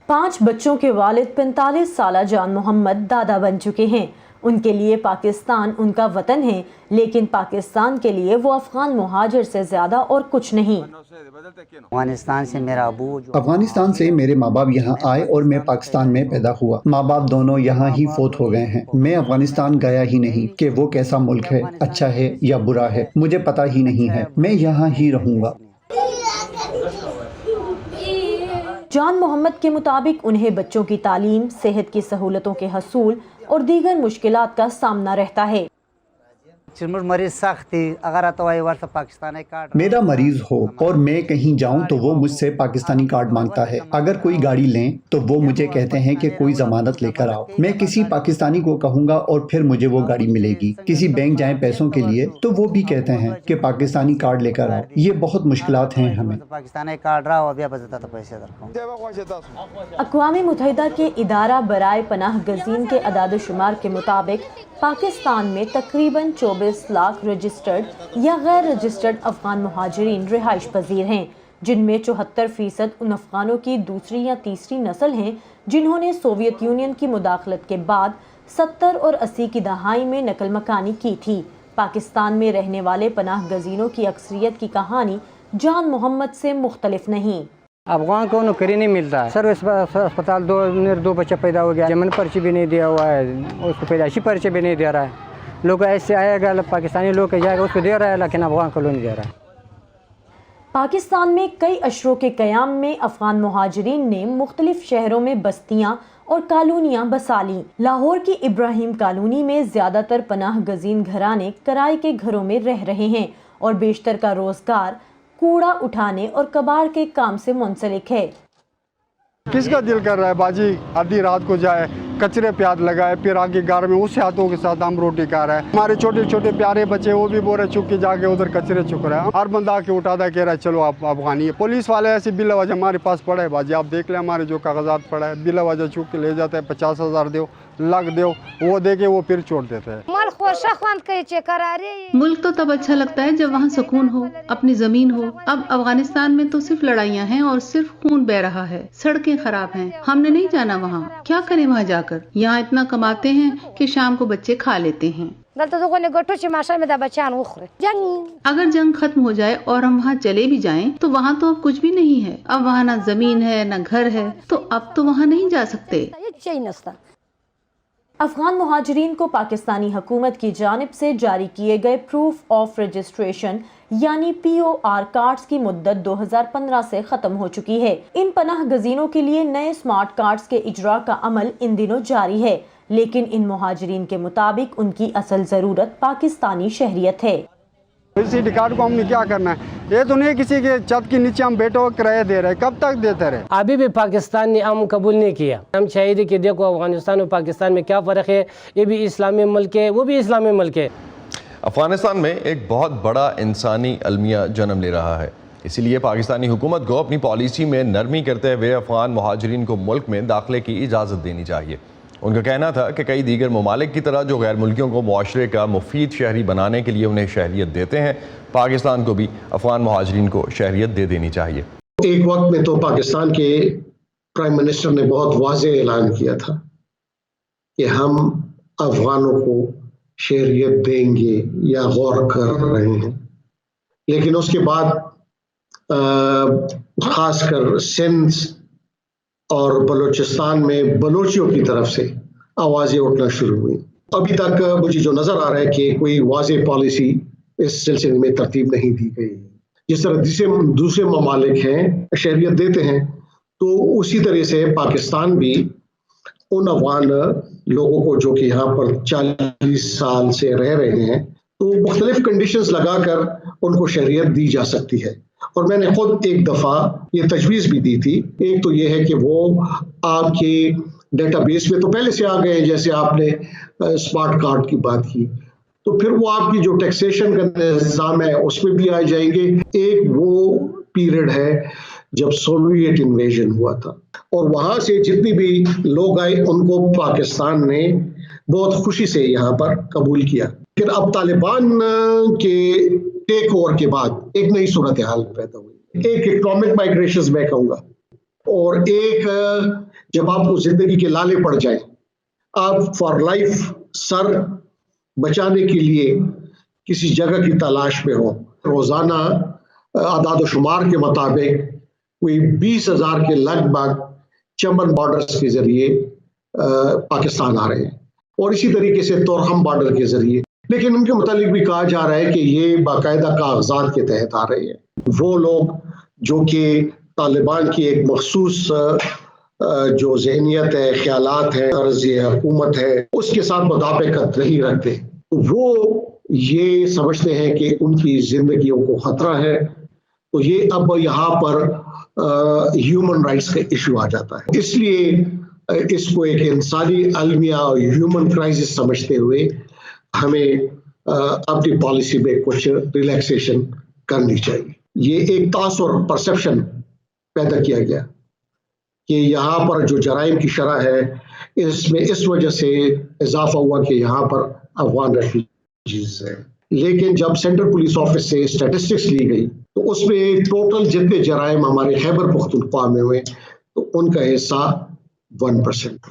5 बच्चों के वालिद 45 साला जान मोहम्मद दादा बन चुके हैं। उनके लिए पाकिस्तान उनका वतन है, लेकिन पाकिस्तान के लिए वो अफगान मुहाजिर से ज्यादा और कुछ नहीं। अफगानिस्तान से मेरे माँ बाप यहाँ आए और मैं पाकिस्तान में पैदा हुआ। माँ बाप दोनों यहाँ ही फोत हो गए हैं। मैं अफगानिस्तान गया ही नहीं कि वो कैसा मुल्क है, अच्छा है या बुरा है, मुझे पता ही नहीं है। मैं यहाँ ही रहूँगा। जान मोहम्मद के मुताबिक उन्हें बच्चों की तालीम, सेहत की सहूलतों के हसूल और दीगर मुश्किलात का सामना रहता है। मेरा मरीज हो और मैं कहीं जाऊं तो वो मुझसे पाकिस्तानी कार्ड मांगता है। अगर कोई गाड़ी लें तो वो मुझे कहते हैं कि कोई जमानत लेकर आओ। मैं किसी पाकिस्तानी को कहूंगा और फिर मुझे वो गाड़ी मिलेगी। किसी बैंक जाएं पैसों के लिए तो वो भी कहते हैं कि पाकिस्तानी कार्ड लेकर आओ। ये बहुत मुश्किलात हैं हमें। अक़वाम मुत्तहिदा के इदारा बराए पनाह गज़ीन के अदाद-ओ-शुमार के मुताबिक पाकिस्तान में तकरीबन 24 लाख रजिस्टर्ड या गैर रजिस्टर्ड अफगान मुहाजिरीन रिहाइश पजीर हैं, जिनमें 74% उन अफगानों की दूसरी या तीसरी नस्ल हैं जिन्होंने सोवियत यूनियन की मुदाखलत के बाद 70 और 80 की दहाई में नकल मकानी की थी। पाकिस्तान में रहने वाले पनाह गज़ीनों की अक्सरियत की कहानी जान मोहम्मद से मुख्तलिफ नहीं। अफगान को नौकरी नहीं मिलता है। सर्विस अस्पताल दो बच्चा पैदा हो गया, जमीन पर्ची भी नहीं दिया हुआ है, उसको पैदाइशी पर्ची भी नहीं दे रहा है। लोग ऐसे आएगा, पाकिस्तानी लोग जाएगा उसको दे रहा है, लेकिन अफगान को नहीं दे रहा है। पाकिस्तान में कई अशरों के क़याम में अफगान मुहाजिरीन ने मुख्तलिफ शहरों में बस्तियाँ और कॉलोनियाँ बसा लीं। लाहौर की इब्राहिम कॉलोनी में ज़्यादातर पनाह गज़ीन घराने किराए के घरों में रह रहे हैं और बेशतर का रोज़गार कूड़ा उठाने और कबाड़ के काम से मुंसलिक है। किसका दिल कर रहा है बाजी आधी रात को जाए, कचरे प्याद लगाए, फिर आगे घर में उस हाथों के साथ हम रोटी खा रहे हैं। हमारे छोटे छोटे प्यारे बच्चे वो भी बोरे चुक के जाके उधर कचरे चुक रहे हैं। हर बंदा के उठाता कह रहा है चलो आप अफगानी है। पुलिस वाले ऐसे बिला वजह हमारे पास पड़ा है बाजी, आप देख लें हमारे जो कागजात पड़ा है, बिला वजह चुक के ले जाते हैं। 50,000 दो, लाख दो, वो दे के वो फिर छोड़ देते हैं। मुल्क तो तब अच्छा लगता है जब वहाँ सुकून हो, अपनी जमीन हो। अब अफगानिस्तान में तो सिर्फ लड़ाइयाँ हैं और सिर्फ खून बह रहा है, सड़कें खराब हैं। हमने नहीं जाना वहाँ, क्या करें वहाँ जाकर। यहाँ इतना कमाते हैं कि शाम को बच्चे खा लेते हैं। अगर जंग खत्म हो जाए और हम वहाँ चले भी जाएं, तो वहाँ तो अब कुछ भी नहीं है। अब वहाँ ना जमीन है ना घर है, तो अब तो वहाँ नहीं जा सकते। अफगान मुहाजिरीन को पाकिस्तानी हुकूमत की जानिब से जारी किए गए प्रूफ ऑफ रजिस्ट्रेशन यानी POR कार्ड्स की मुद्दत 2015 से खत्म हो चुकी है। इन पनाह गजीनों के लिए नए स्मार्ट कार्ड्स के इजरा का अमल इन दिनों जारी है, लेकिन इन मुहाजिरीन के मुताबिक उनकी असल जरूरत पाकिस्तानी शहरियत है। सिटी कार्ड को हमने क्या करना है? ये तो नहीं किसी के छत के नीचे हम बैठे हो किराया दे रहे हैं, कब तक देते रहे? अभी भी पाकिस्तान ने हम कबूल नहीं किया। हम चाहिए कि देखो अफगानिस्तान और पाकिस्तान में क्या फ़र्क है, ये भी इस्लामी मुल्क है, वो भी इस्लामी मुल्क है। अफगानिस्तान में एक बहुत बड़ा इंसानी अलमिया जन्म ले रहा है, इसीलिए पाकिस्तानी हुकूमत को अपनी पॉलिसी में नरमी करते हुए अफगान मुहाजिरीन को मुल्क में दाखिले की इजाज़त देनी चाहिए। उनका कहना था कि कई दीगर ममालिक की तरह जो गैर मुल्कियों को मुआशरे का मुफीद शहरी बनाने के लिए उन्हें शहरियत देते हैं, पाकिस्तान को भी अफगान मुहाजिरीन को शहरियत दे देनी चाहिए। एक वक्त में तो पाकिस्तान के प्राइम मिनिस्टर ने बहुत वाज़ेह ऐलान किया था कि हम अफगानों को शहरियत देंगे या गौर कर रहे हैं, लेकिन उसके बाद खासकर सिंध और बलूचिस्तान में बलोचियों की तरफ से आवाज़ें उठना शुरू हुई। अभी तक मुझे जो नज़र आ रहा है कि कोई वाज़ेह पॉलिसी इस सिलसिले में तरतीब नहीं दी गई। जिस तरह दूसरे ममालिक हैं शहरियत देते हैं, तो उसी तरह से पाकिस्तान भी उन अफगान लोगों को जो कि यहाँ पर 40 साल से रह रहे हैं, तो मुख्तलिफ कंडीशंस लगाकर उनको शहरियत दी जा सकती है। और मैंने खुद एक दफ़ा ये तजवीज़ भी दी थी। एक तो ये है कि वो आपके डेटाबेस में तो पहले से आ गए, जैसे आपने स्मार्ट कार्ड की बात की, तो फिर वो आपकी जो टैक्सेशन का निज़ाम है उसमें भी आ जाएंगे। एक वो पीरियड है जब सोवियत इन्वेजन हुआ था और वहाँ से जितनी भी लोग आए उनको पाकिस्तान ने बहुत खुशी से यहाँ पर कबूल किया। फिर अब तालिबान के टेक ओवर के बाद एक नई सूरत हाल पैदा हुई, एक इकोनॉमिक माइग्रेशन मैं कहूँगा اور ایک جب آپ کو زندگی کے لالے پڑ جائیں, آپ فار لائف سر بچانے کے لیے کسی جگہ کی تلاش میں ہو. روزانہ اعداد و شمار کے مطابق کوئی 20,000 کے لگ بھگ چمن بارڈرز کے ذریعے پاکستان آ رہے ہیں, اور اسی طریقے سے تورہم بارڈر کے ذریعے. لیکن ان کے متعلق بھی کہا جا رہا ہے کہ یہ باقاعدہ کاغذات کے تحت آ رہے ہیں. وہ لوگ جو کہ طالبان کی ایک مخصوص جو ذہنیت ہے, خیالات ہے, طرز حکومت ہے, اس کے ساتھ مطابقت نہیں رکھتے, وہ یہ سمجھتے ہیں کہ ان کی زندگیوں کو خطرہ ہے. تو یہ اب یہاں پر ہیومن رائٹس کا ایشو آ جاتا ہے. اس لیے اس کو ایک انسانی المیہ اور ہیومن کرائسس سمجھتے ہوئے ہمیں اپنی پالیسی میں کچھ ریلیکسیشن کرنی چاہیے. یہ ایک تاثر پرسپشن پیدا کیا گیا کہ یہاں پر جو جرائم کی شرح ہے اس میں اس وجہ سے اضافہ ہوا کہ یہاں پر افغان ریفیوجیز ہیں. لیکن جب سینٹرل پولیس آفس سے اسٹیٹسٹکس لی گئی تو اس میں ٹوٹل جتنے جرائم ہمارے خیبر پختونخوا میں ہوئے تو ان کا حصہ 1%.